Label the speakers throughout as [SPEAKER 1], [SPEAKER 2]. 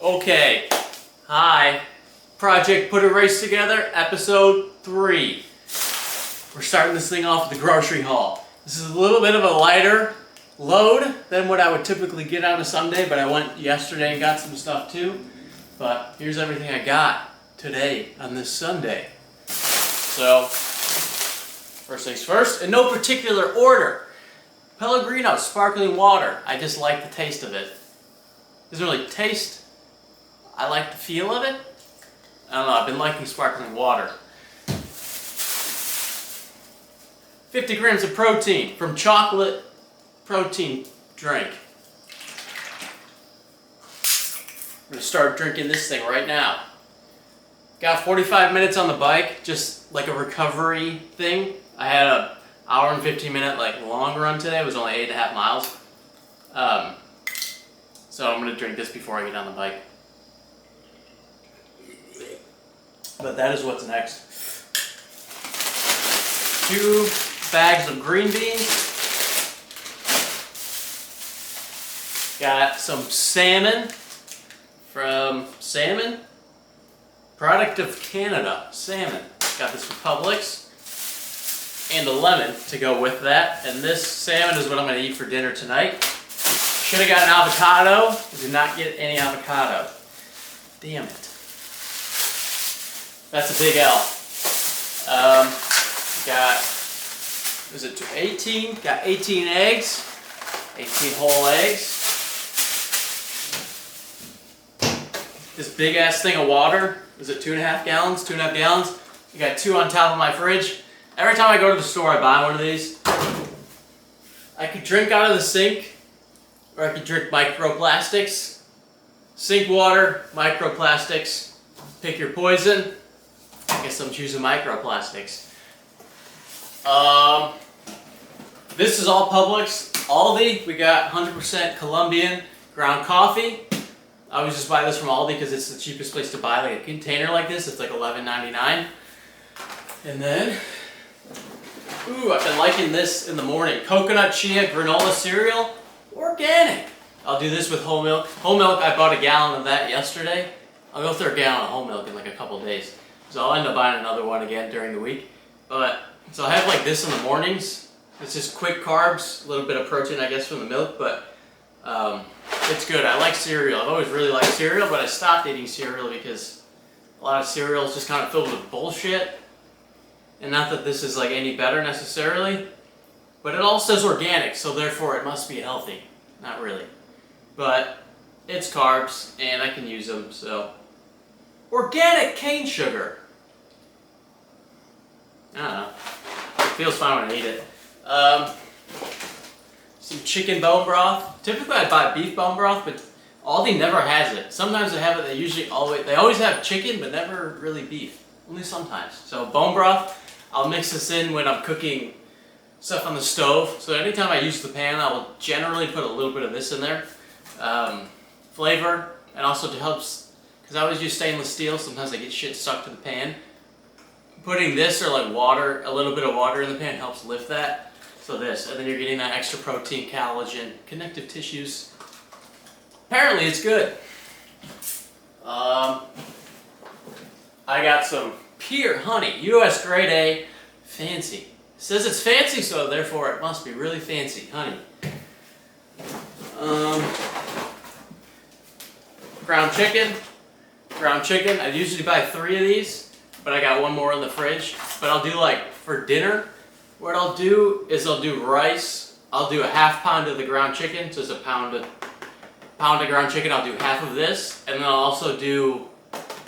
[SPEAKER 1] Okay, hi. Project Put a Race Together, episode 3. We're starting this thing off with the grocery haul. This is a little bit of a lighter load than what I would typically get on a Sunday, but I went yesterday and got some stuff too. But here's everything I got today on this Sunday. So, first things first, in no particular order. Pellegrino sparkling water. I just like the taste of it. Doesn't really taste. I like the feel of it. I don't know, I've been liking sparkling water. 50 grams of protein from Chocolate Protein Drink. I'm going to start drinking this thing right now. Got 45 minutes on the bike, just like a recovery thing. I had an hour and 15 minute long run today. It was only 8.5 miles. So I'm going to drink this before I get on the bike. But that is what's next. 2 bags of green beans. Got some salmon from Salmon. Product of Canada, salmon. Got this from Publix. And a lemon to go with that. And this salmon is what I'm going to eat for dinner tonight. Should have got an avocado. I did not get any avocado. Damn it. That's a big L. Got, is it 18? Got 18 eggs. 18 whole eggs. This big ass thing of water. Is it 2.5 gallons? 2.5 gallons. I got 2 on top of my fridge. Every time I go to the store, I buy one of these. I could drink out of the sink, or I could drink microplastics. Sink water, microplastics. Pick your poison. I guess I'm choosing microplastics. This is all Publix. Aldi, we got 100% Colombian ground coffee. I always just buy this from Aldi because it's the cheapest place to buy a container like this. It's like $11.99. And then, I've been liking this in the morning. Coconut chia granola cereal, organic. I'll do this with whole milk. Whole milk, I bought a gallon of that yesterday. I'll go through a gallon of whole milk in like a couple days. So I'll end up buying another one again during the week. So I have like this in the mornings. It's just quick carbs, a little bit of protein I guess from the milk, but it's good. I like cereal. I've always really liked cereal, but I stopped eating cereal because a lot of cereal is just kind of filled with bullshit. And not that this is like any better necessarily, but it all says organic, so therefore it must be healthy. Not really. But it's carbs and I can use them, so. Organic cane sugar. I don't know. It feels fine when I eat it. Some chicken bone broth. Typically I buy beef bone broth, but Aldi never has it. Sometimes they have it. They always have chicken, but never really beef. Only sometimes. So bone broth. I'll mix this in when I'm cooking stuff on the stove. So anytime I use the pan, I will generally put a little bit of this in there. Flavor, and also to help. Because I always use stainless steel, sometimes I get shit stuck to the pan. Putting this or like water, a little bit of water in the pan helps lift that. So this, and then you're getting that extra protein, collagen, connective tissues. Apparently it's good. I got some pure honey, US grade A, fancy. It says it's fancy, so therefore it must be really fancy honey. Ground chicken, I usually buy 3 of these, but I got one more in the fridge. But I'll do for dinner, what I'll do is I'll do rice. I'll do a ½ pound of the ground chicken, so it's a pound of ground chicken. I'll do half of this, and then I'll also do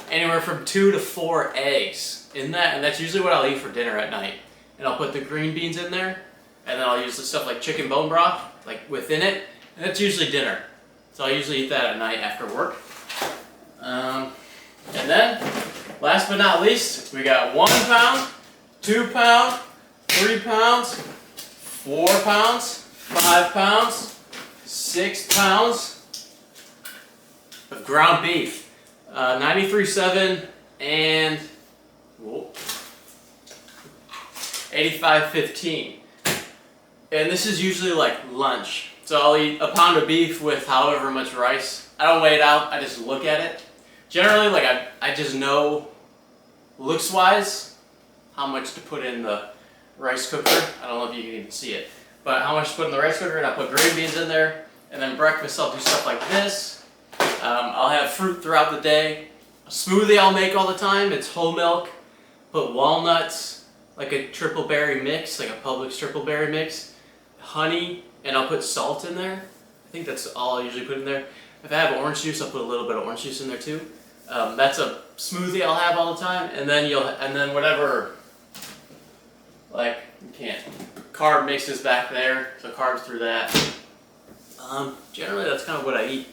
[SPEAKER 1] anywhere from 2 to 4 eggs in that, and that's usually what I'll eat for dinner at night. And I'll put the green beans in there, and then I'll use the stuff like chicken bone broth, within it, and that's usually dinner. So I usually eat that at night after work. And then, last but not least, we got 1 pound, 2 pound, 3 pounds, 4 pounds, 5 pounds, 6 pounds of ground beef. 93.7 and 85.15. And this is usually like lunch. So I'll eat a pound of beef with however much rice. I don't weigh it out, I just look at it. Generally, like I just know, looks-wise, how much to put in the rice cooker. I don't know if you can even see it, but how much to put in the rice cooker, and I'll put green beans in there. And then breakfast, I'll do stuff like this. I'll have fruit throughout the day. A smoothie I'll make all the time, it's whole milk. Put walnuts, like a triple berry mix, like a Publix triple berry mix. Honey, and I'll put salt in there. I think that's all I usually put in there. If I have orange juice, I'll put a little bit of orange juice in there too. That's a smoothie I'll have all the time. And then whatever, like, you can't, carb mixes back there, so carbs through that. Generally that's kind of what I eat.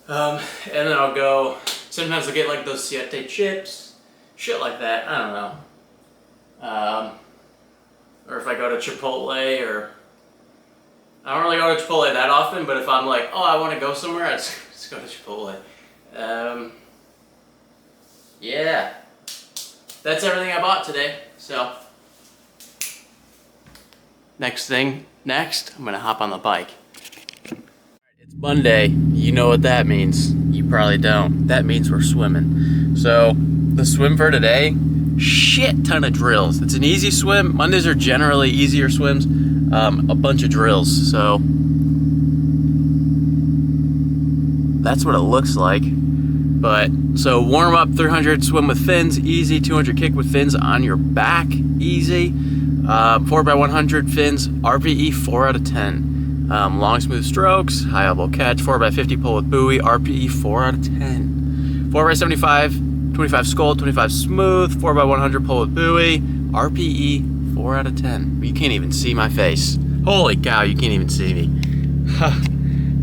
[SPEAKER 1] And then I'll go, sometimes I'll get like those siete chips, shit like that, I don't know. Or if I go to Chipotle, or, I don't really go to Chipotle that often, but if I'm like, oh, I want to go somewhere, I just go to Chipotle. Yeah, that's everything I bought today, so. Next, I'm gonna hop on the bike. It's Monday, you know what that means. You probably don't. That means we're swimming. So, the swim for today, shit ton of drills. It's an easy swim. Mondays are generally easier swims. A bunch of drills, so. That's what it looks like. But, so warm up 300 swim with fins, easy. 200 kick with fins on your back, easy. 4x100 fins, RPE 4 out of 10. Long smooth strokes, high elbow catch, 4x50 pull with buoy, RPE 4 out of 10. 4x75, 25 scold, 25 smooth, 4x100 pull with buoy, RPE 4 out of 10. You can't even see my face. Holy cow, you can't even see me.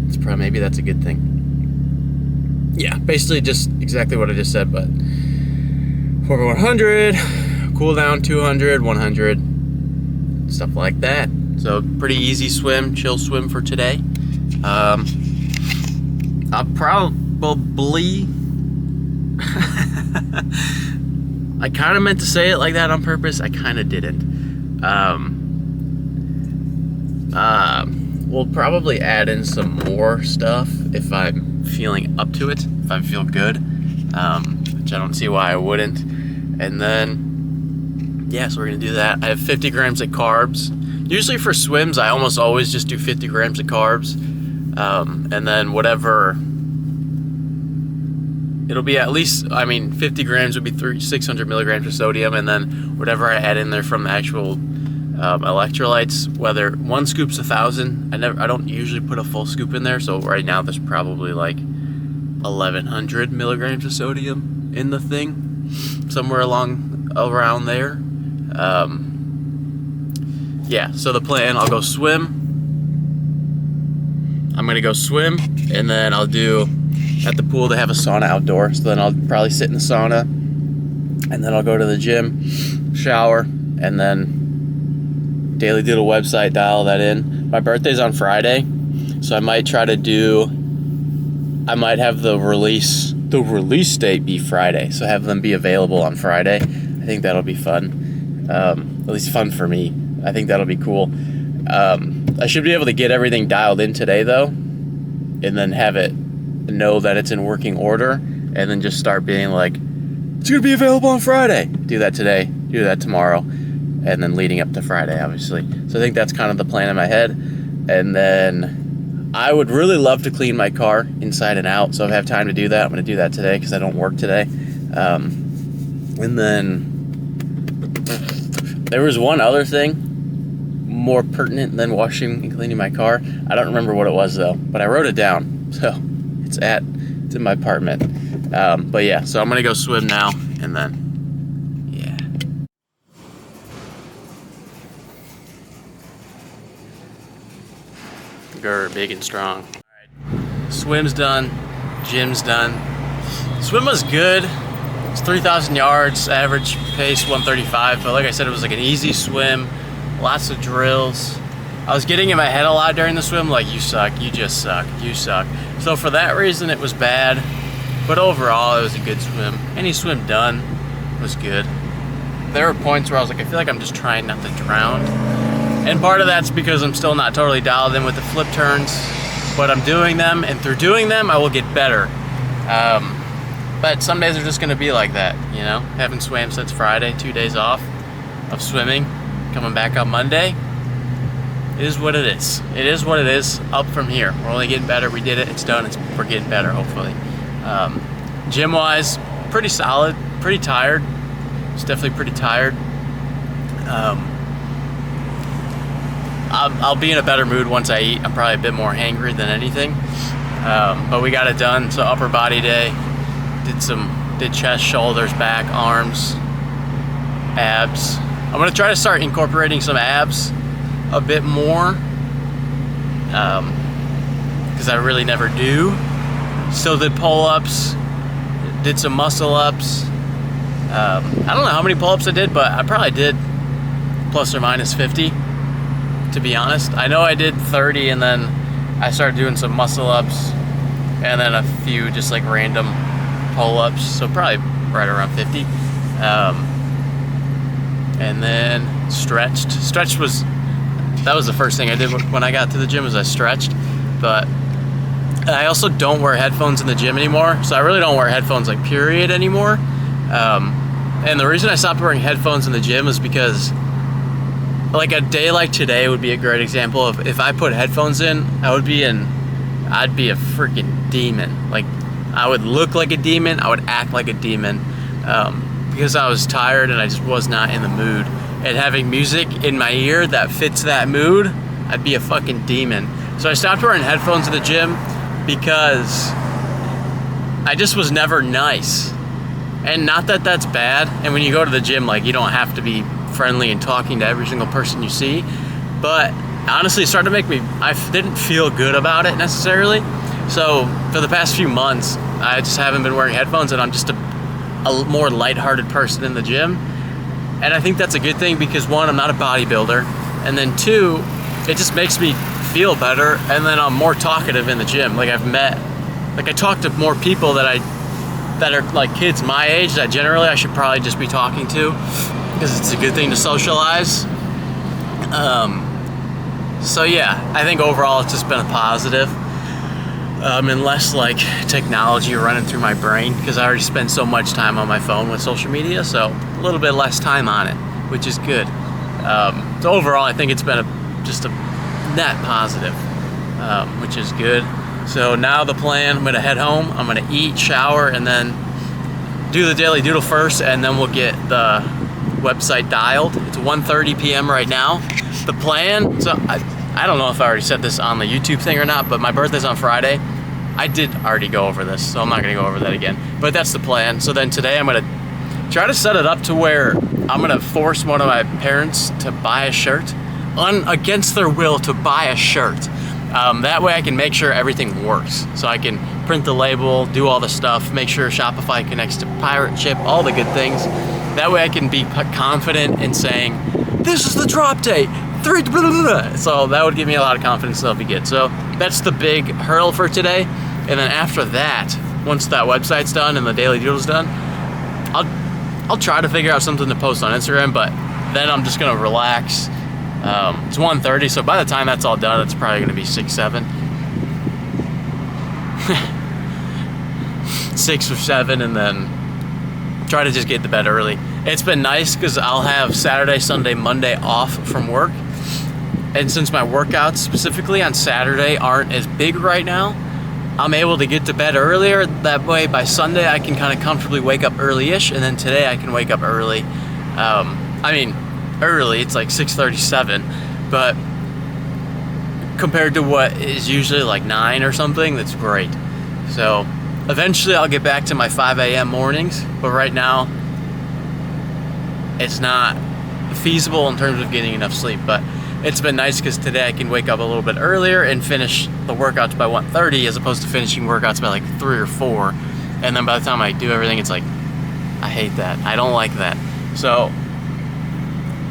[SPEAKER 1] It's probably, maybe that's a good thing. Yeah, basically just exactly what I just said, but 4x100, cool down 200, 100, stuff like that. So pretty easy swim, chill swim for today. I'll probably, I kind of meant to say it like that on purpose. I kind of didn't. We'll probably add in some more stuff if I'm feeling up to it, if I feel good, which I don't see why I wouldn't. And then, yeah, so we're gonna do that. I have 50 grams of carbs. Usually for swims, I almost always just do 50 grams of carbs. And then whatever, it'll be at least, 50 grams would be 600 milligrams of sodium, and then whatever I add in there from the actual electrolytes, whether one scoop's 1,000, I don't usually put a full scoop in there, so right now there's probably like 1,100 milligrams of sodium in the thing, somewhere around there. Yeah, so the plan, I'll go swim. I'm gonna go swim, and then I'll do, at the pool they have a sauna outdoor, so then I'll probably sit in the sauna, and then I'll go to the gym, shower, and then Daily Doodle website, dial that in. My birthday's on Friday, so I might have the release date be Friday, so have them be available on Friday. I think that'll be fun, at least fun for me. I think that'll be cool. I should be able to get everything dialed in today though, and then have it know that it's in working order, and then just start being like, it's gonna be available on Friday. Do that today, do that tomorrow, and then leading up to Friday, obviously. So I think that's kind of the plan in my head. And then I would really love to clean my car inside and out, so if I have time to do that, I'm gonna do that today because I don't work today. And then there was one other thing more pertinent than washing and cleaning my car. I don't remember what it was though, but I wrote it down, so it's in my apartment. But yeah, so I'm gonna go swim now, and then yeah. Grr, big and strong. All right. Swim's done, gym's done. Swim was good. It's 3,000 yards, average pace 135, but like I said, it was like an easy swim, lots of drills. I was getting in my head a lot during the swim, like, you suck, you just suck, you suck. So for that reason, it was bad, but overall, it was a good swim. Any swim done was good. There were points where I was like, I feel like I'm just trying not to drown, And part of that's because I'm still not totally dialed in with the flip turns, but I'm doing them, and through doing them, I will get better. But some days are just gonna be like that, you know? Haven't swam since Friday, 2 days off of swimming, coming back on Monday. It is what it is. It is what it is, up from here. We're only getting better, we did it, it's done, we're getting better, hopefully. Gym-wise, pretty solid, pretty tired. It's definitely pretty tired. I'll be in a better mood once I eat. I'm probably a bit more hangry than anything. But we got it done, so upper body day. Did chest, shoulders, back, arms, abs. I'm gonna try to start incorporating some abs a bit more, because I really never do. Still did pull-ups, did some muscle-ups. I don't know how many pull-ups I did, but I probably did plus or minus 50, to be honest. I know I did 30, and then I started doing some muscle-ups, and then a few just like random pull-ups, so probably right around 50. And then stretched. That was the first thing I did when I got to the gym, was I stretched. But I also don't wear headphones in the gym anymore, so I really don't wear headphones like period anymore. And the reason I stopped wearing headphones in the gym is because like a day like today would be a great example of if I put headphones in, I'd be a freaking demon. Like, I would look like a demon, I would act like a demon, because I was tired and I just was not in the mood. And having music in my ear that fits that mood, I'd be a fucking demon. So I stopped wearing headphones in the gym because I just was never nice. And not that that's bad, and when you go to the gym, like, you don't have to be friendly and talking to every single person you see, but honestly it started to make me, I didn't feel good about it necessarily. So for the past few months, I just haven't been wearing headphones, and I'm just a more lighthearted person in the gym. And I think that's a good thing because, one, I'm not a bodybuilder, and then two, it just makes me feel better, and then I'm more talkative in the gym. Like, I talk to more people that are like kids my age that generally I should probably just be talking to, because it's a good thing to socialize. So yeah, I think overall it's just been a positive. And less like technology running through my brain, because I already spend so much time on my phone with social media, so a little bit less time on it, which is good. So overall I think it's been just a net positive, which is good. So now the plan, I'm gonna head home, I'm gonna eat, shower, and then do the daily doodle first, and then we'll get the website dialed. It's 1:30 p.m. right now. The plan, so I don't know if I already said this on the YouTube thing or not, but my birthday's on Friday. I did already go over this, so I'm not gonna go over that again, but that's the plan. So then today I'm gonna try to set it up to where I'm gonna force one of my parents to buy a shirt, against their will, to buy a shirt. That way I can make sure everything works. So I can print the label, do all the stuff, make sure Shopify connects to Pirate Ship, all the good things. That way I can be confident in saying, this is the drop date, 3, blah, blah, blah. So that would give me a lot of confidence, that'll be good. So that's the big hurdle for today. And then after that, once that website's done and the daily doodle's done, I'll try to figure out something to post on Instagram, but then I'm just gonna relax. It's 1:30, so by the time that's all done, it's probably gonna be 6, 7. 6 or 7, and then try to just get to bed early. It's been nice because I'll have Saturday, Sunday, Monday off from work. And since my workouts specifically on Saturday aren't as big right now, I'm able to get to bed earlier. That way by Sunday I can kind of comfortably wake up early-ish, and then today I can wake up early. Early, it's like 6:37, but compared to what is usually like 9 or something, that's great. So eventually I'll get back to my 5 a.m. mornings, but right now it's not feasible in terms of getting enough sleep. But it's been nice because today I can wake up a little bit earlier and finish the workouts by 1:30 as opposed to finishing workouts by like 3 or 4. And then by the time I do everything, it's like, I hate that. I don't like that. So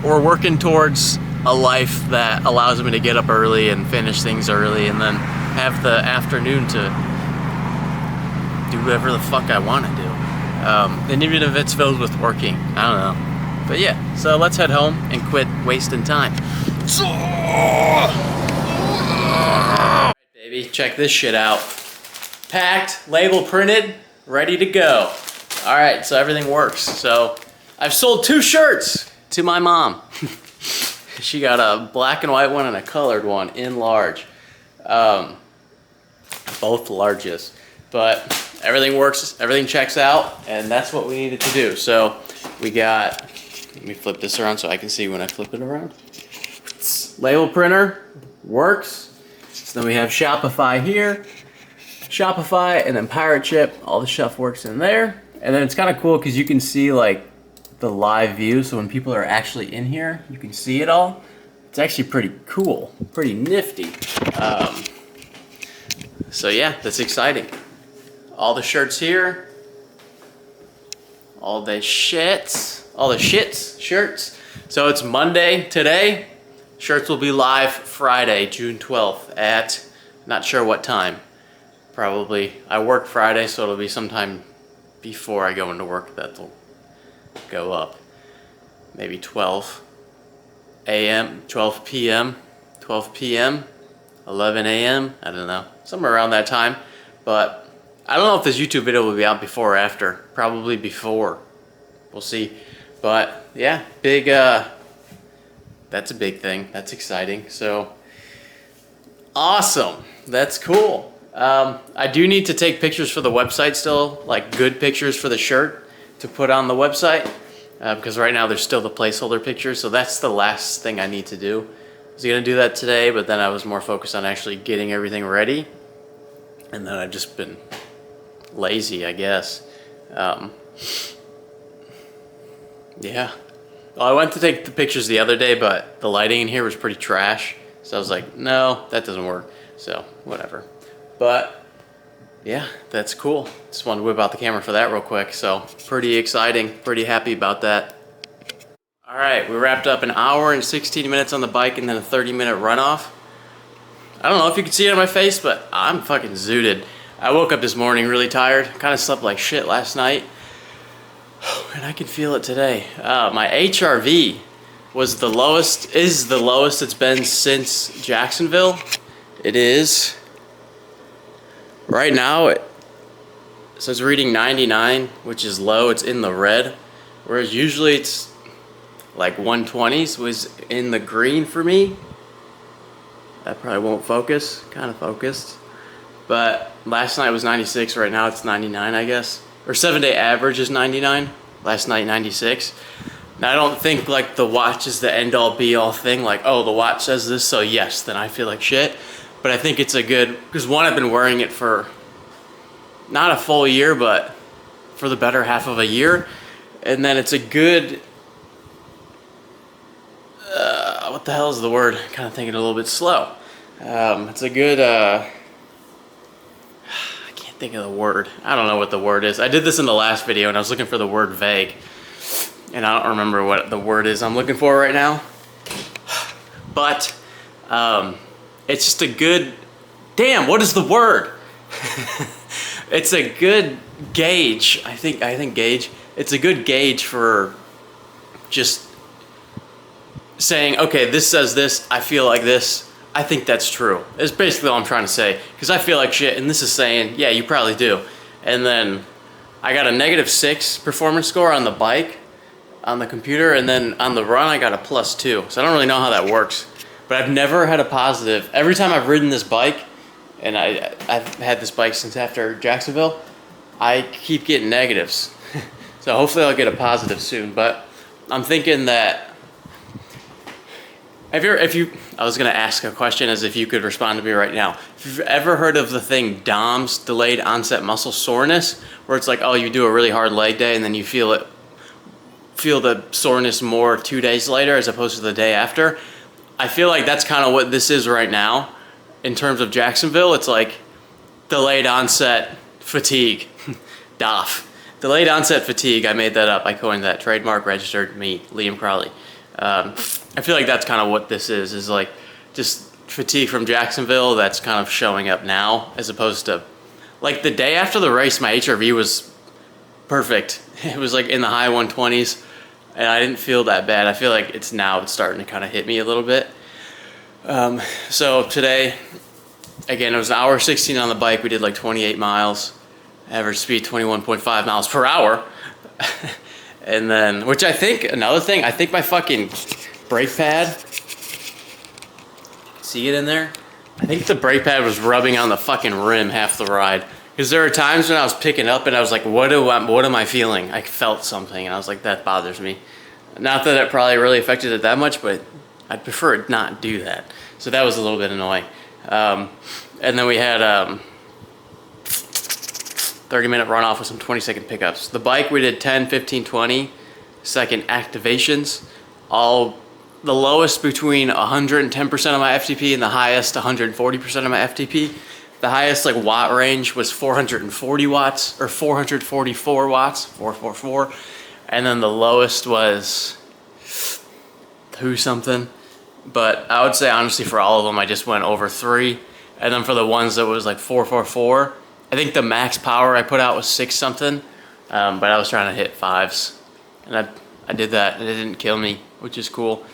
[SPEAKER 1] we're working towards a life that allows me to get up early and finish things early, and then have the afternoon to do whatever the fuck I want to do. And even if it's filled with working, I don't know. But yeah, so let's head home and quit wasting time. Baby, check this shit out. Packed, label printed, ready to go. All right, so everything works. So I've sold 2 shirts to my mom. She got a black and white one and a colored one in large. Both largest. But everything works, everything checks out, and that's what we needed to do. So we got, let me flip this around so I can see when I flip it around. Label printer works. So then we have Shopify here. Shopify and then Pirate Ship, all the stuff works in there. And then it's kind of cool because you can see like the live view, so when people are actually in here, you can see it all. It's actually pretty cool, pretty nifty. So yeah, that's exciting. All the shirts here, all the shits, shirts. So it's Monday today. Shirts will be live Friday, June 12th at, not sure what time. Probably, I work Friday, so it'll be sometime before I go into work that'll go up. Maybe 12 a.m., 12 p.m., 12 p.m., 11 a.m., I don't know, somewhere around that time. But I don't know if this YouTube video will be out before or after. Probably before. We'll see. But yeah, big, that's a big thing. That's exciting. So awesome. That's cool. I do need to take pictures for the website still, like good pictures for the shirt to put on the website, because right now there's still the placeholder pictures, so that's the last thing I need to do. I was gonna do that today, but then I was more focused on actually getting everything ready, and then I've just been lazy, I guess. Yeah. Well, I went to take the pictures the other day, but the lighting in here was pretty trash, so I was like, no, that doesn't work, so whatever. But yeah, that's cool. Just wanted to whip out the camera for that real quick. So pretty exciting, pretty happy about that. All right, we wrapped up an hour and 16 minutes on the bike and then a 30-minute runoff. I don't know if you can see it on my face, but I'm fucking zooted. I woke up this morning really tired. Kind of slept like shit last night. And I can feel it today. My HRV was the lowest, is the lowest it's been since Jacksonville. It is. Right now, so it's reading 99, which is low, it's in the red. Whereas usually it's like 120s was in the green for me. That probably won't focus, kind of focused. But last night was 96, right now it's 99, I guess. Or 7-day average is 99, last night 96. Now I don't think like the watch is the end all be all thing, like, oh, the watch says this, so yes, then I feel like shit. But I think it's a good, because one, I've been wearing it for not a full year, but for the better half of a year. And then it's a good, what the hell is the word? Kind of thinking a little bit slow. It's a good, I can't think of the word. I don't know what the word is. I did this in the last video and I was looking for the word vague. And I don't remember what the word is I'm looking for right now. But, it's just a good, damn, what is the word? It's a good gauge. I think gauge. It's a good gauge for just saying, okay, this says this, I feel like this, I think that's true. It's basically all I'm trying to say. Because I feel like shit, and this is saying, yeah, you probably do. And then I got a -6 performance score on the bike, on the computer, and then on the run I got a +2. So I don't really know how that works. But I've never had a positive. Every time I've ridden this bike, and I've had this bike since after Jacksonville, I keep getting negatives. So hopefully I'll get a positive soon. But I'm thinking that, I was gonna ask a question as if you could respond to me right now. If you've ever heard of the thing DOMS, delayed onset muscle soreness, where it's like, oh, you do a really hard leg day and then you feel the soreness more 2 days later as opposed to the day after. I feel like that's kind of what this is right now. In terms of Jacksonville, it's like delayed onset fatigue. DOF. Delayed onset fatigue, I made that up. I coined that. Trademark, registered, me, Liam Crowley. I feel like that's kind of what this is like just fatigue from Jacksonville that's kind of showing up now, as opposed to, like the day after the race, my HRV was perfect. It was like in the high 120s. And I didn't feel that bad. I feel like it's starting to kind of hit me a little bit. So today, again, it was an hour 16 on the bike. We did like 28 miles, average speed 21.5 miles per hour. And then, which I think, another thing, I think my fucking brake pad, see it in there? I think the brake pad was rubbing on the fucking rim half the ride. Because there were times when I was picking up and I was like, what am I feeling? I felt something and I was like, that bothers me. Not that it probably really affected it that much, but I'd prefer it not do that. So that was a little bit annoying. And then we had 30-minute runoff with some 20-second pickups. The bike, we did 10, 15, 20 second activations. All the lowest between 110% of my FTP and the highest 140% of my FTP. The highest like watt range was 440 watts or 444 watts, 444. And then the lowest was 2 something. But I would say honestly for all of them, I just went over 3. And then for the ones that was like 444, I think the max power I put out was 6 something. But I was trying to hit 5s. And I did that and it didn't kill me, which is cool.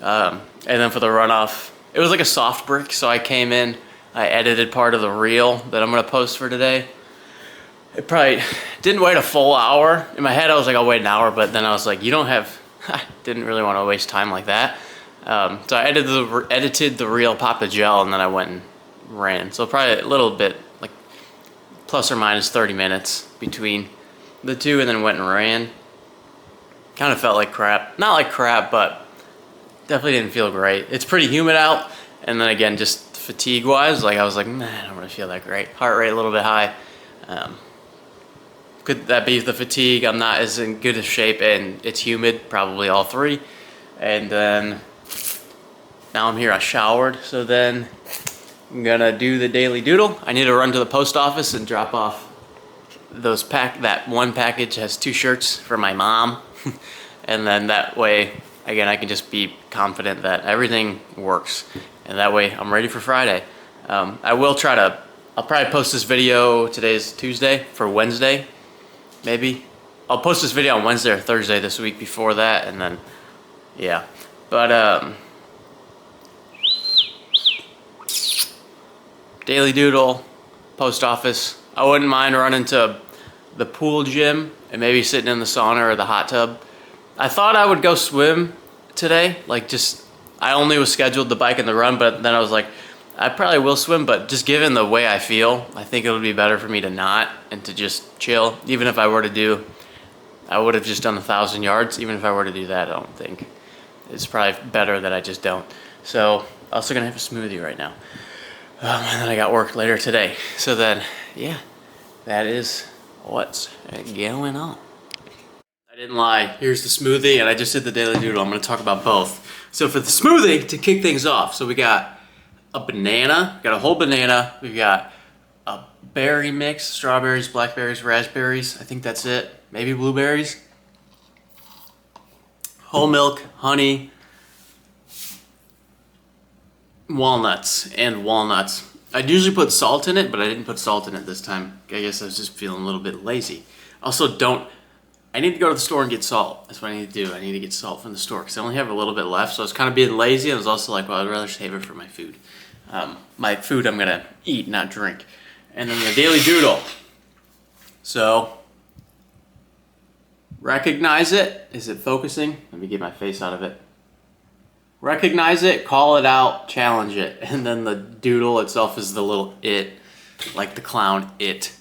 [SPEAKER 1] And then for the runoff, it was like a soft brick. So I came in, I edited part of the reel that I'm gonna post for today. It probably didn't wait a full hour. In my head, I was like, I'll wait an hour, but then I was like, I didn't really want to waste time like that. So I edited the reel, popped the gel, and then I went and ran. So probably a little bit, like plus or minus 30 minutes between the two, and then went and ran. Kind of felt like crap. Not like crap, but definitely didn't feel great. It's pretty humid out, and then again, just fatigue-wise, like I was like, man, I don't really feel that great. Heart rate a little bit high. Could that be the fatigue? I'm not as in good a shape, and it's humid, probably all 3. And then now I'm here, I showered, so then I'm gonna do the daily doodle. I need to run to the post office and drop off those that one package has 2 shirts for my mom. And then that way, again, I can just be confident that everything works. And that way I'm ready for Friday. I'll probably post this video, today's Tuesday, for Wednesday, maybe. I'll post this video on Wednesday or Thursday this week before that, and then, yeah. But, daily doodle, post office. I wouldn't mind running to the pool gym and maybe sitting in the sauna or the hot tub. I thought I would go swim today, I only was scheduled the bike and the run, but then I was like, I probably will swim, but just given the way I feel, I think it would be better for me to not and to just chill. Even if I were to do, I would have just done 1,000 yards. Even if I were to do that, I don't think. It's probably better that I just don't. So, also gonna have a smoothie right now. And then I got work later today. So then, yeah, that is what's going on. I didn't lie. Here's the smoothie, and I just did the daily doodle. I'm gonna talk about both. So for the smoothie, to kick things off, so we got a banana, got a whole banana, we've got a berry mix, strawberries, blackberries, raspberries, I think that's it, maybe blueberries, whole milk, honey, walnuts, and walnuts. I'd usually put salt in it, but I didn't put salt in it this time. I guess I was just feeling a little bit lazy. Also, I need to go to the store and get salt. That's what I need to do. I need to get salt from the store because I only have a little bit left. So I was kind of being lazy. I was also like, well, I'd rather save it for my food. My food I'm going to eat, not drink. And then the daily doodle. So, recognize it. Is it focusing? Let me get my face out of it. Recognize it, call it out, challenge it. And then the doodle itself is the little it, like the clown it.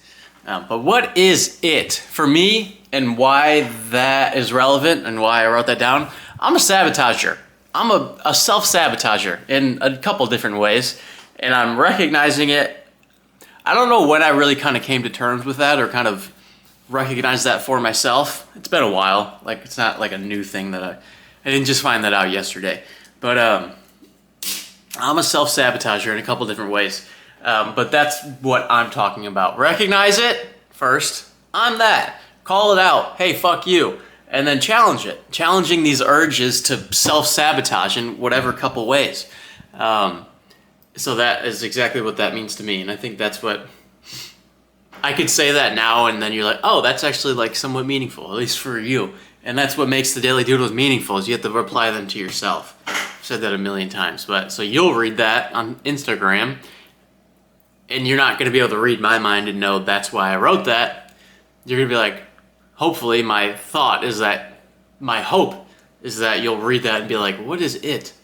[SPEAKER 1] But what is it? For me, and why that is relevant and why I wrote that down, I'm a sabotager. I'm a self-sabotager in a couple different ways, and I'm recognizing it. I don't know when I really kind of came to terms with that or kind of recognized that for myself. It's been a while. Like, it's not like a new thing that I didn't just find that out yesterday. But I'm a self-sabotager in a couple different ways. But that's what I'm talking about. Recognize it first. I'm that. Call it out. Hey, fuck you. And then challenge it. Challenging these urges to self-sabotage in whatever couple ways. So that is exactly what that means to me. And I think that's what... I could say that now and then you're like, oh, that's actually like somewhat meaningful, at least for you. And that's what makes the daily doodles meaningful, is you have to apply them to yourself. said that a million times, but so you'll read that on Instagram, and you're not gonna be able to read my mind and know that's why I wrote that. You're gonna be like, hopefully my hope is that you'll read that and be like, what is it?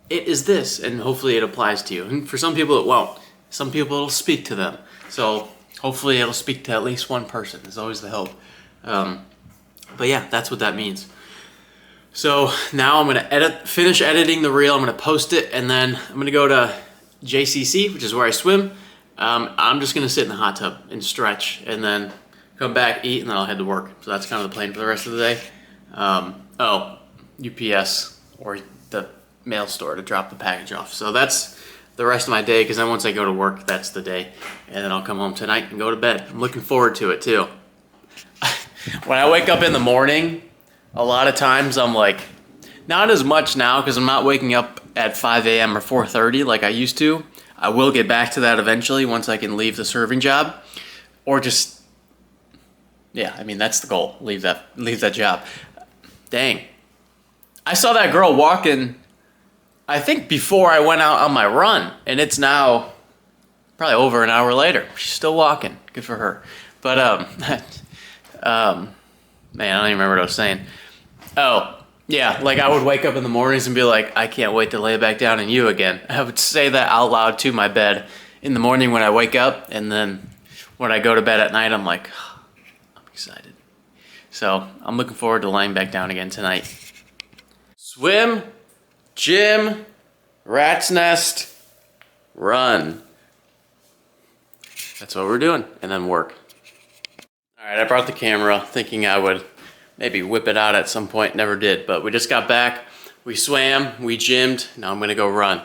[SPEAKER 1] It is this, and hopefully it applies to you. And for some people it won't. Some people it'll speak to them. So hopefully it'll speak to at least one person, is always the hope. But yeah, that's what that means. So now I'm gonna finish editing the reel, I'm gonna post it, and then I'm gonna go to JCC, which is where I swim. I'm just gonna sit in the hot tub and stretch, and then come back, eat, and then I'll head to work. So that's kind of the plan for the rest of the day. UPS or the mail store to drop the package off. So that's the rest of my day, because then once I go to work, that's the day. And then I'll come home tonight and go to bed. I'm looking forward to it too. When I wake up in the morning, a lot of times I'm like, not as much now because I'm not waking up at 5 a.m. or 4:30 like I used to. I will get back to that eventually once I can leave the serving job, or just, yeah, I mean, that's the goal. Leave that job. Dang. I saw that girl walking, I think before I went out on my run, and it's now probably over an hour later. She's still walking. Good for her. But man, I don't even remember what I was saying. Oh, yeah, like I would wake up in the mornings and be like, I can't wait to lay back down in you again. I would say that out loud to my bed in the morning when I wake up, and then when I go to bed at night, I'm like, oh, I'm excited. So I'm looking forward to laying back down again tonight. Swim, gym, rat's nest, run. That's what we're doing, and then work. All right, I brought the camera thinking I would maybe whip it out at some point, never did, but we just got back, we swam, we gymmed, now I'm gonna go run.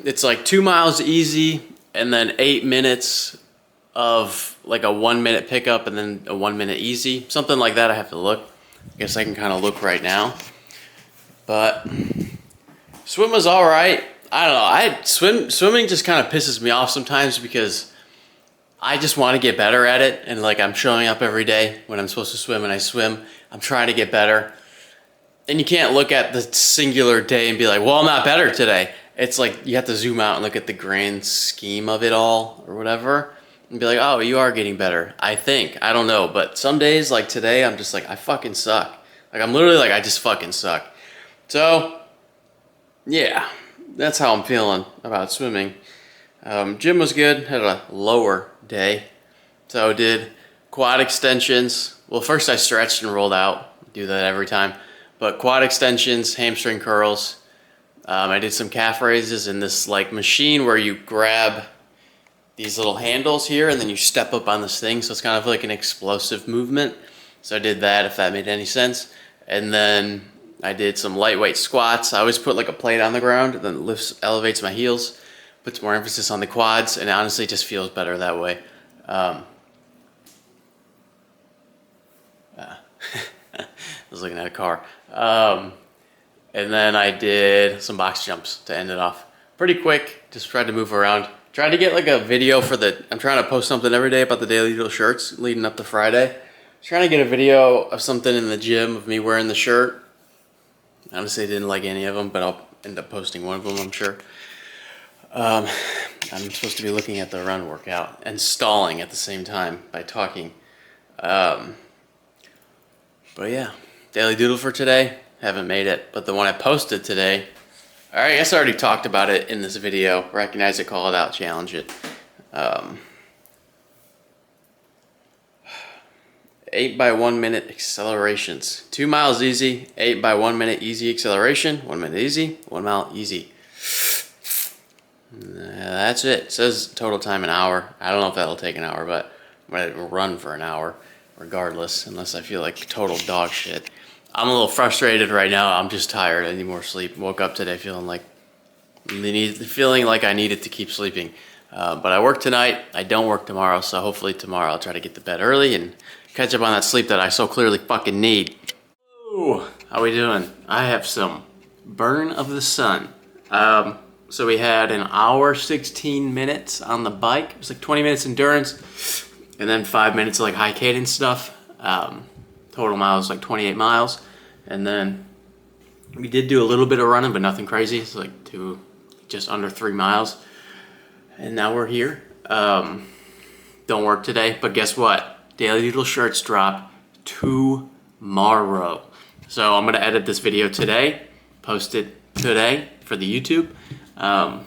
[SPEAKER 1] It's like 2 miles easy, and then 8 minutes of like a 1 minute pickup, and then a 1 minute easy, something like that. I have to look. I guess I can kind of look right now, but swim was all right. I don't know, swimming just kind of pisses me off sometimes because I just want to get better at it, and like I'm showing up every day when I'm supposed to swim, and I swim. I'm trying to get better, and you can't look at the singular day and be like, well, I'm not better today. It's like you have to zoom out and look at the grand scheme of it all or whatever, and be like, oh, you are getting better, I think. I don't know, but some days like today, I'm just like, I fucking suck. Like I'm literally like, I just fucking suck. So yeah, that's how I'm feeling about swimming. Gym was good, had a lower day. So I did quad extensions. Well, first I stretched and rolled out. Do that every time. But quad extensions, hamstring curls. I did some calf raises in this like machine where you grab these little handles here and then you step up on this thing. So it's kind of like an explosive movement. So I did that, if that made any sense. And then I did some lightweight squats. I always put like a plate on the ground and then elevates my heels. Puts more emphasis on the quads, and honestly it just feels better that way. I was looking at a car. And then I did some box jumps to end it off. Pretty quick, just tried to move around. Tried to get like a video for I'm trying to post something every day about the Daily Doodle shirts leading up to Friday. Trying to get a video of something in the gym of me wearing the shirt. Honestly, I didn't like any of them, but I'll end up posting one of them, I'm sure. I'm supposed to be looking at the run workout and stalling at the same time by talking. But yeah, Daily Doodle for today. Haven't made it, but the one I posted today, I guess I already talked about it in this video. Recognize it, call it out, challenge it. 8 by 1 minute accelerations. 2 miles easy, 8 by 1 minute easy acceleration, 1 minute easy, 1 mile easy. That's it. It says total time an hour. I don't know if that'll take an hour, but I'm gonna run for an hour regardless, unless I feel like total dog shit. I'm a little frustrated right now. I'm just tired. I need more sleep. Woke up today feeling like I needed to keep sleeping. But I work tonight. I don't work tomorrow, so hopefully tomorrow I'll try to get to bed early and catch up on that sleep that I so clearly fucking need. Ooh, how we doing? I have some burn of the sun. So we had an hour, 16 minutes on the bike. It was like 20 minutes endurance, and then 5 minutes of like high cadence stuff. Total miles like 28 miles. And then We did do a little bit of running, but nothing crazy. It's like just under 3 miles. And now we're here. Don't work today, but guess what? Daily Doodle shirts drop tomorrow. So I'm gonna edit this video today, post it today for the YouTube. But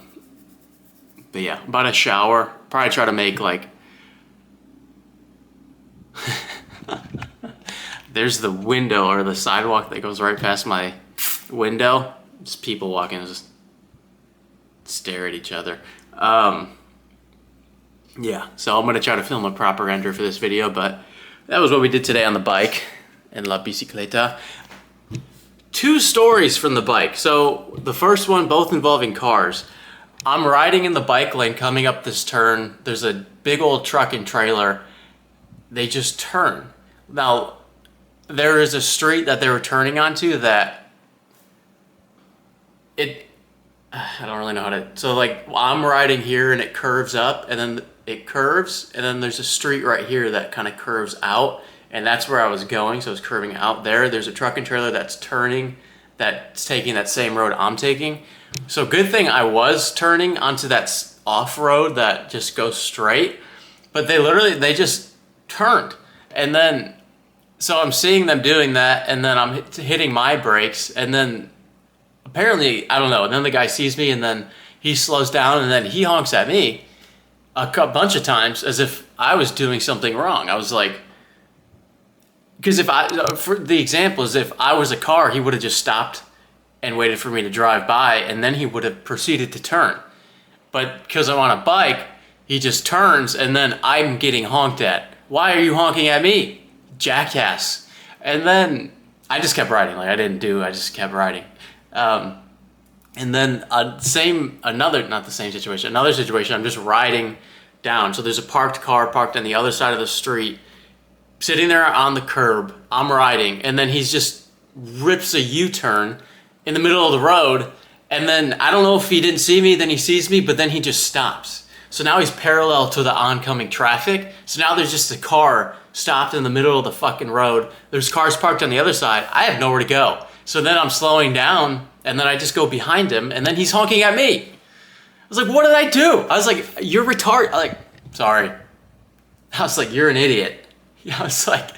[SPEAKER 1] yeah, I'm about to shower. Probably try to make like, there's the window or the sidewalk that goes right past my window. Just people walking, just stare at each other. Yeah, so I'm gonna try to film a proper render for this video, but that was what we did today on the bike in La Bicicleta. 2 stories from the bike. So the first one, both involving cars. I'm riding in the bike lane coming up this turn. There's a big old truck and trailer. They just turn. Now, there is a street that they were turning onto that I don't really know how to, so like I'm riding here and it curves up and then it curves and then there's a street right here that kind of curves out and that's where I was going, so it's curving out there. There's a truck and trailer that's turning, that's taking that same road I'm taking. So good thing I was turning onto that off-road that just goes straight, but they just turned. And then, so I'm seeing them doing that and then I'm hitting my brakes and then apparently, I don't know, and then the guy sees me and then he slows down and then he honks at me a bunch of times as if I was doing something wrong. I was like, because for the example is if I was a car, he would have just stopped and waited for me to drive by and then he would have proceeded to turn. But because I'm on a bike, he just turns and then I'm getting honked at. Why are you honking at me, jackass? And then I just kept riding, like I just kept riding. And then another situation, I'm just riding down. So there's a parked car parked on the other side of the street, sitting there on the curb, I'm riding, and then he's just rips a U-turn in the middle of the road, and then I don't know if he didn't see me, then he sees me, but then he just stops. So now he's parallel to the oncoming traffic, so now there's just a car stopped in the middle of the fucking road, there's cars parked on the other side, I have nowhere to go. So then I'm slowing down, and then I just go behind him, and then he's honking at me. I was like, what did I do? I was like, you're retarded. Like, sorry. I was like, you're an idiot. I was like,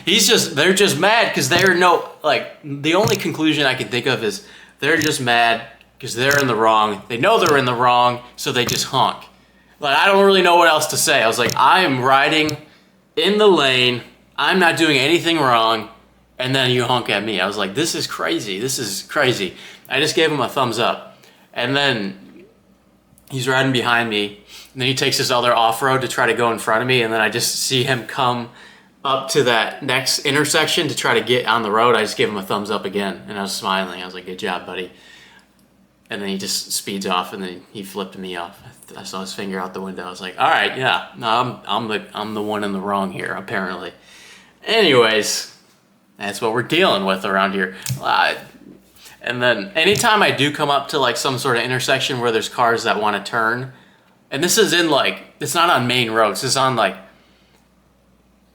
[SPEAKER 1] they're just mad because the only conclusion I can think of is they're just mad because they're in the wrong. They know they're in the wrong, so they just honk. Like, I don't really know what else to say. I was like, I am riding in the lane. I'm not doing anything wrong. And then you honk at me. I was like, this is crazy. This is crazy. I just gave him a thumbs up. And then he's riding behind me. And then he takes this other off-road to try to go in front of me. And then I just see him come up to that next intersection to try to get on the road. I just gave him a thumbs up again. And I was smiling. I was like, good job, buddy. And then he just speeds off and then he flipped me off. I saw his finger out the window. I was like, all right, yeah. No, I'm the one in the wrong here, apparently. Anyways, that's what we're dealing with around here. And then anytime I do come up to like some sort of intersection where there's cars that want to turn, and this is in like, it's not on main roads, it's on like,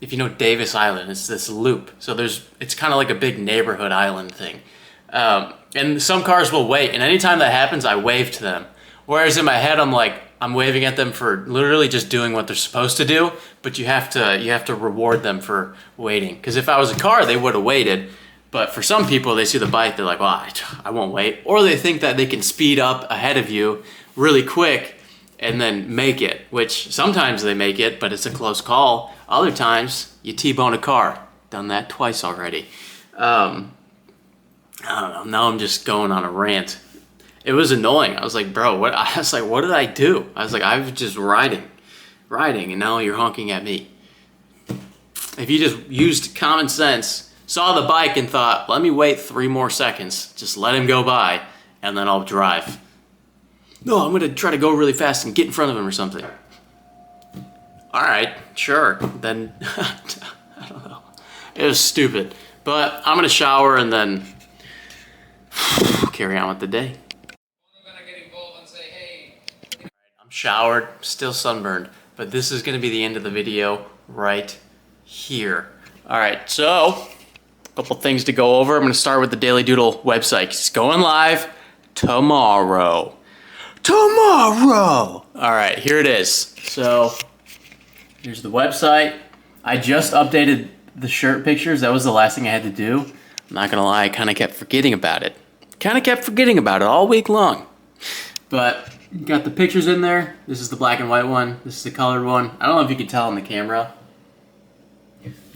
[SPEAKER 1] if you know Davis Island, it's this loop. So it's kind of like a big neighborhood island thing. And some cars will wait, and anytime that happens, I wave to them. Whereas in my head, I'm waving at them for literally just doing what they're supposed to do, but you have to reward them for waiting. Because if I was a car, they would have waited. But for some people, they see the bike, they're like, well, I won't wait. Or they think that they can speed up ahead of you really quick and then make it, which sometimes they make it, but it's a close call. Other times, you T-bone a car. Done that twice already. I don't know, now I'm just going on a rant. It was annoying. I was like, bro, what did I do? I was like, I was just riding, and now you're honking at me. If you just used common sense, saw the bike and thought, let me wait 3 more seconds, just let him go by, and then I'll drive. No, I'm gonna try to go really fast and get in front of him or something. All right, sure, then, I don't know. It was stupid, but I'm gonna shower and then carry on with the day. I'm showered, still sunburned, but this is gonna be the end of the video right here. All right, so Couple things to go over. I'm going to start with the Daily Doodle website. It's going live tomorrow. All right, here it is. So here's the website. I just updated the shirt pictures. That was the last thing I had to do. I'm not going to lie, I kind of kept forgetting about it. All week long. But got the pictures in there. This is the black and white one. This is the colored one. I don't know if you can tell on the camera,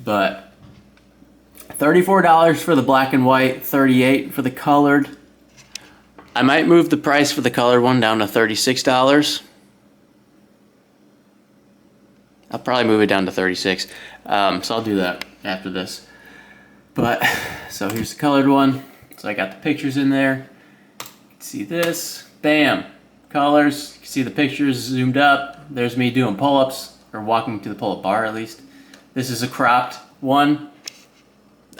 [SPEAKER 1] but $34 for the black and white, $38 for the colored. I might move the price for the colored one down to $36. I'll probably move it down to $36. So I'll do that after this. But, so here's the colored one. So I got the pictures in there. You can see this. Bam. Colors. You can see the pictures zoomed up. There's me doing pull-ups, or walking to the pull-up bar at least. This is a cropped one.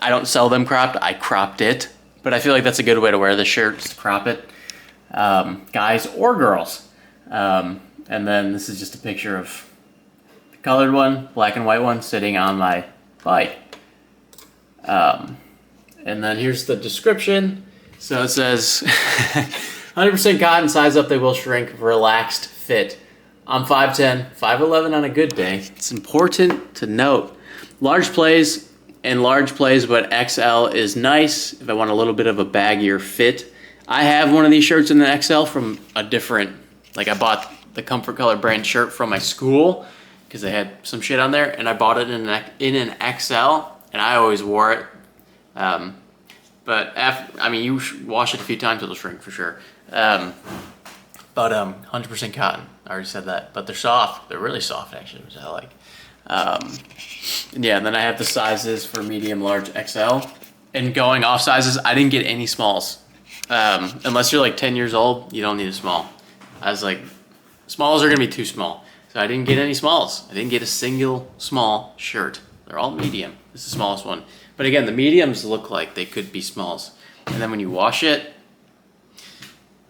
[SPEAKER 1] I don't sell them cropped. I cropped it. But I feel like that's a good way to wear the shirt, is to crop it. Guys or girls. And then this is just a picture of the colored one, black and white one, sitting on my bike. And then here's the description. So it says, 100% cotton, size up, they will shrink, relaxed fit. I'm 5'10", 5'11" on a good day. It's important to note, large plays, but XL is nice if I want a little bit of a baggier fit. I have one of these shirts in an XL from a different, like I bought the Comfort Color brand shirt from my school because they had some shit on there, and I bought it in an XL, and I always wore it. But I mean, you wash it a few times, it'll shrink for sure. But 100% cotton. I already said that. But they're soft. They're really soft, actually, which I like. Yeah, and then I have the sizes for medium, large, XL. And going off sizes, I didn't get any smalls. Unless you're like 10 years old, you don't need a small. I was like, smalls are gonna be too small. So I didn't get any smalls. I didn't get a single small shirt. They're all medium. This is the smallest one. But again, the mediums look like they could be smalls. And then when you wash it,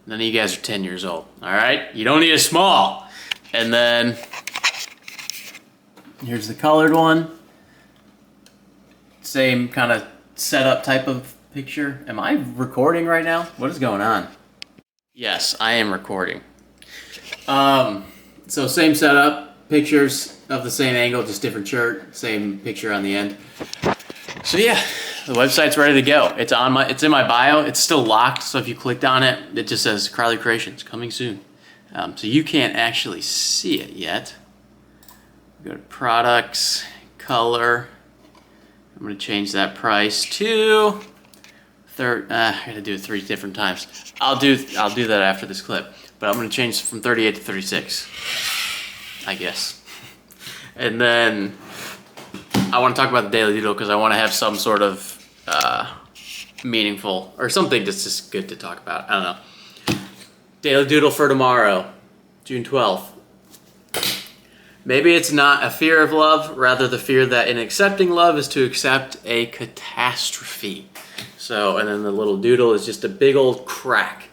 [SPEAKER 1] none of you guys are 10 years old, all right? You don't need a small. And then here's the colored one. Same kind of setup type of picture. Am I recording right now? What is going on? Yes, I am recording. So same setup, pictures of the same angle, just different shirt, same picture on the end. So yeah, the website's ready to go. It's in my bio. It's still locked, so if you clicked on it, it just says Carly Creations coming soon. So you can't actually see it yet. Go to products, color. I'm gonna change that price to I gotta do it 3 different times. I'll do that after this clip, but I'm gonna change from 38 to 36, I guess. And then I want to talk about the Daily Doodle because I want to have some sort of meaningful or something that's just good to talk about. I don't know. Daily Doodle for tomorrow, June 12th. Maybe it's not a fear of love, rather the fear that in accepting love is to accept a catastrophe. So, and then the little doodle is just a big old crack.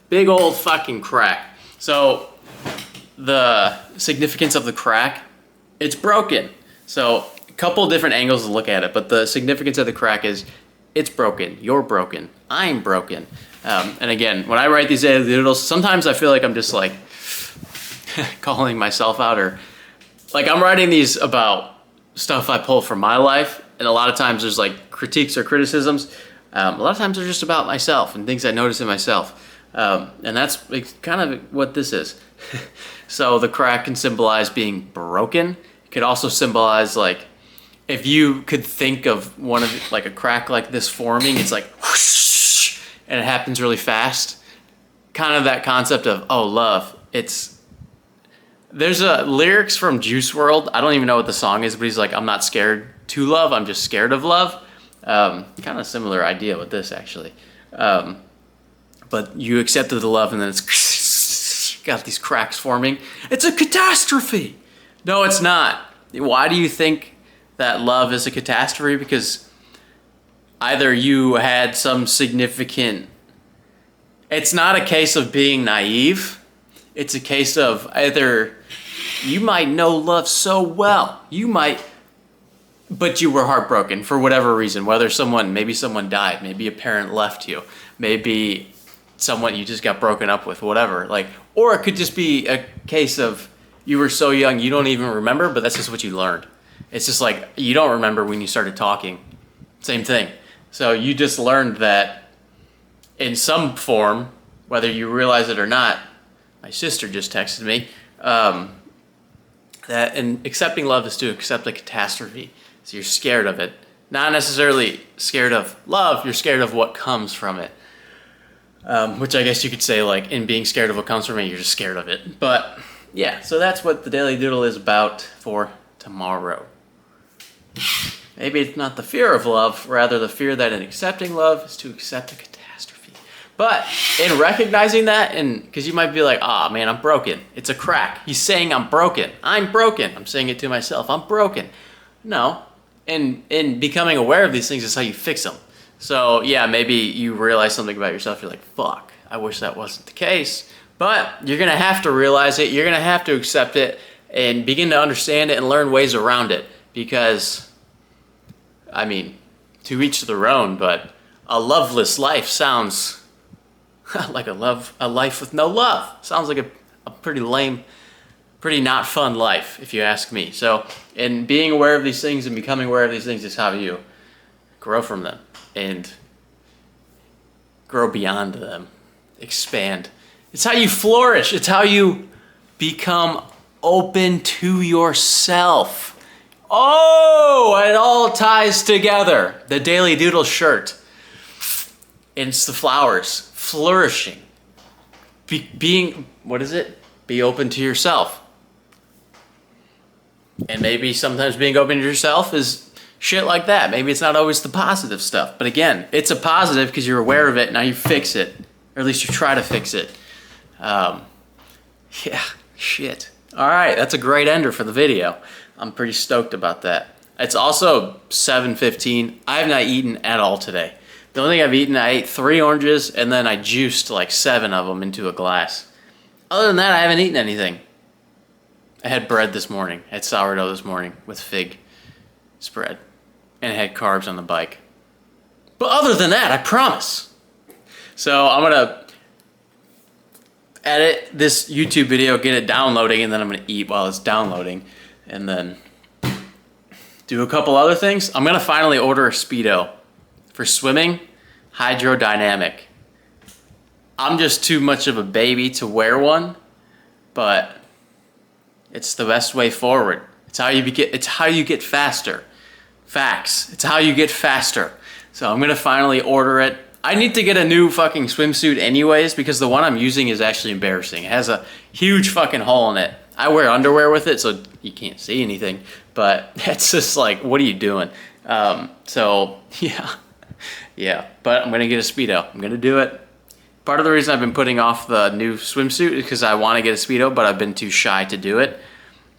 [SPEAKER 1] Big old fucking crack. So, the significance of the crack, it's broken. So, a couple different angles to look at it, but the significance of the crack is it's broken, you're broken, I'm broken. And again, when I write these daily doodles, sometimes I feel like I'm just like calling myself out, or like I'm writing these about stuff I pull from my life, and a lot of times there's like critiques or criticisms. A lot of times they're just about myself and things I notice in myself. And that's kind of what this is. So the crack can symbolize being broken. It could also symbolize, like, if you could think of one of like a crack like this forming, it's like whoosh, and it happens really fast. Kind of that concept of, oh, love. There's a lyrics from Juice WRLD. I don't even know what the song is, but he's like, I'm not scared to love, I'm just scared of love. Kind of similar idea with this, actually. But you accepted the love, and then it's got these cracks forming. It's a catastrophe. No, it's not. Why do you think that love is a catastrophe? Because either you had some significant... It's not a case of being naive. It's a case of either you might know love so well. You might but you were heartbroken for whatever reason, whether maybe someone died, maybe a parent left you, maybe someone you just got broken up with, whatever. Like, or it could just be a case of you were so young you don't even remember, but that's just what you learned. It's just like you don't remember when you started talking. Same thing. So you just learned that in some form, whether you realize it or not. My sister just texted me that in accepting love is to accept a catastrophe. So you're scared of it. Not necessarily scared of love, you're scared of what comes from it. Which I guess you could say, like, in being scared of what comes from it, you're just scared of it. But yeah, so that's what the Daily Doodle is about for tomorrow. Maybe it's not the fear of love, rather the fear that in accepting love is to accept a catastrophe. But in recognizing that, and because you might be like, ah, man, I'm broken. It's a crack. He's saying I'm broken. I'm broken. I'm saying it to myself. I'm broken. No. In becoming aware of these things is how you fix them. So yeah, maybe you realize something about yourself. You're like, fuck, I wish that wasn't the case. But you're going to have to realize it. You're going to have to accept it and begin to understand it and learn ways around it. Because, I mean, to each their own, but a loveless life sounds like a life with no love. Sounds like a pretty lame, pretty not fun life, if you ask me. So, in being aware of these things and becoming aware of these things is how you grow from them and grow beyond them, expand. It's how you flourish. It's how you become open to yourself. Oh, it all ties together. The Daily Doodle shirt. It's the flowers. Flourishing. Being, what is it? Be open to yourself. And maybe sometimes being open to yourself is shit like that. Maybe it's not always the positive stuff. But again, it's a positive because you're aware of it. Now you fix it. Or at least you try to fix it. Yeah, shit. All right, that's a great ender for the video. I'm pretty stoked about that. It's also 7:15. I have not eaten at all today. The only thing I've eaten, I ate 3 oranges and then I juiced like 7 of them into a glass. Other than that, I haven't eaten anything. I had bread this morning. I had sourdough this morning with fig spread. And I had carbs on the bike. But other than that, I promise. So I'm gonna edit this YouTube video, get it downloading, and then I'm gonna eat while it's downloading. And then do a couple other things. I'm gonna finally order a Speedo for swimming, hydrodynamic. I'm just too much of a baby to wear one, but it's the best way forward. It's how you get faster. Facts. It's how you get faster. So I'm gonna finally order it. I need to get a new fucking swimsuit anyways because the one I'm using is actually embarrassing. It has a huge fucking hole in it. I wear underwear with it so you can't see anything, but it's just like, what are you doing? So yeah, but I'm gonna get a Speedo. I'm gonna do it. Part of the reason I've been putting off the new swimsuit is because I want to get a Speedo, but I've been too shy to do it.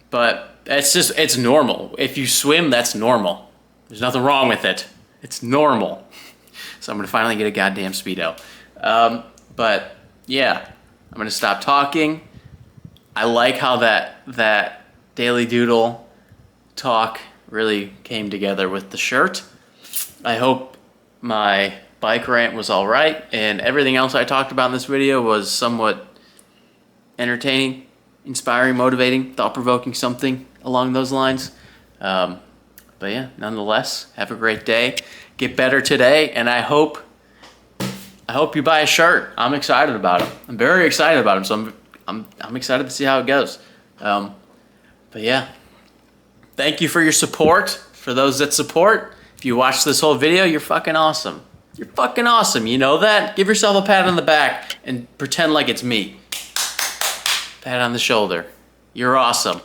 [SPEAKER 1] But it's normal. If you swim, that's normal. There's nothing wrong with it. It's normal. So I'm gonna finally get a goddamn Speedo. But yeah, I'm gonna stop talking. I like how that Daily Doodle talk really came together with the shirt. I hope my bike rant was all right, and everything else I talked about in this video was somewhat entertaining, inspiring, motivating, thought-provoking, something along those lines. But yeah, nonetheless, have a great day. Get better today, and I hope you buy a shirt. I'm excited about them. I'm very excited about them, so I'm excited to see how it goes. But yeah, thank you for your support. For those that support, if you watch this whole video, you're fucking awesome. You're fucking awesome. You know that? Give yourself a pat on the back and pretend like it's me. Pat on the shoulder. You're awesome.